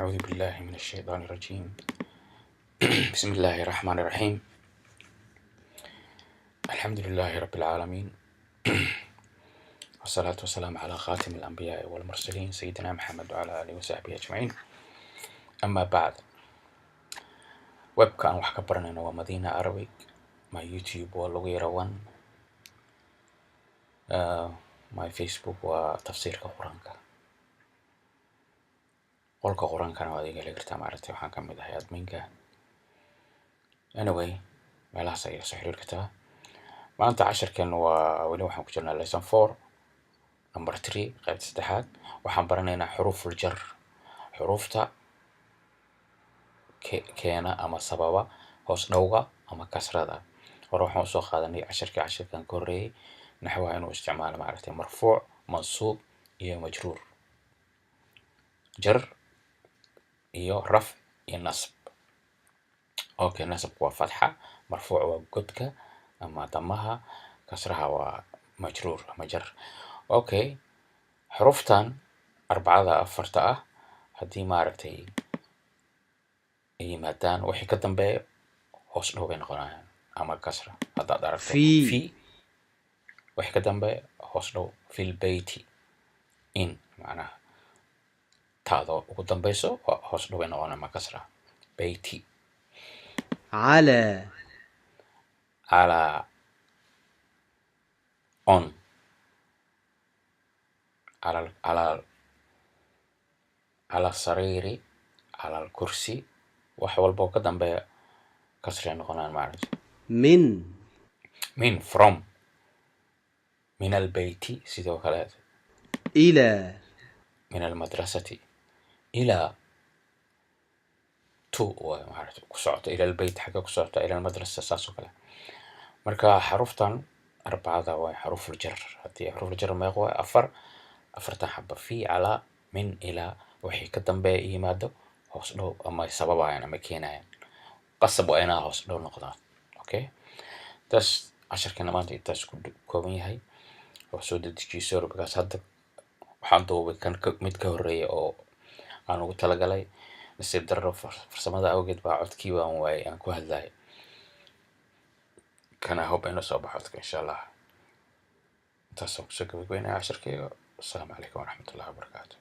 أعوذ بالله من الشيطان الرجيم. بسم الله الرحمن الرحيم. الحمد لله رب العالمين، والصلاة والسلام على خاتم الأنبياء والمرسلين سيدنا محمد وعلى آله وصحبه أجمعين. أما بعد، webkan wax ka baranayna waa Madina Arabic, my YouTube waa lagu yarawan, my Facebook waa tafsiirka quraanka. qolka quraankana waa iga leeyahay maaragtay waxaan ka mid ahay adminka. Anyway, meelahaas ayaa soo xiriir kartaa. maanta casharkeenu waa weli waxaan ku jirnaa lesson 4 number 3 qaybta saddexaad. waxaan baranaynaa xuruful jar, xurufta keena ama sababa hoos dhowga ama kasrada. hore waxaan soo qaadanay casharkan ka horeeyay naxwaha inuu isticmaalo maaragtay marfuuc, mansuub iyo majruur, jar iyo raf iyo nasb. okay, nasbku waa fatxa, marfuuc waa godka ama damaha, kasraha waa majruur ama jar. okay, xuruftan arbacada afarta ah haddii maaragtay ay yimaadaan wixii ka dambeeya hoos dhow bay noqonayaan ama kasra. haddaad aragto fi wixii ka dambeeya hoos dhow, fil beyti, in macnaha taado ugu dambeyso hoos dhow bay noqonayaan ama kasra. beyti, على on, على السرير، على الكرسي، wax walbo ka dambeeya kasra noqonaan maaragtay. من from، من البيت sidoo kale، إلى، من المدرسة، إلى to maaragtay ku socoto إلى البيت xagga ku socoto إلى المدرسة saas oo kale. marka xaruftan arbacada waa xaruful jar. haddii xaruful jar meeq waa afartan xaba, fi, ala, min, ila wixii ka dambeeya yimaado hoos dhow ama sababayaan ama keenayaan, qasab waa inaa hoos dhow noqdaan. okay, taas casharkeena maanta intaas ku kooban yahay. oo soo dedejiso rubigaas hadda waxaan duubay kan mid ka horeeya oo aan ugu talagalay nasiib darro farsamada awgeed baa codkii waan waayay aan ku hadlayo. كان hope إنه صباحك إن شاء الله. تصبح سكبي بين عشر كيلو. السلام عليكم ورحمة الله وبركاته.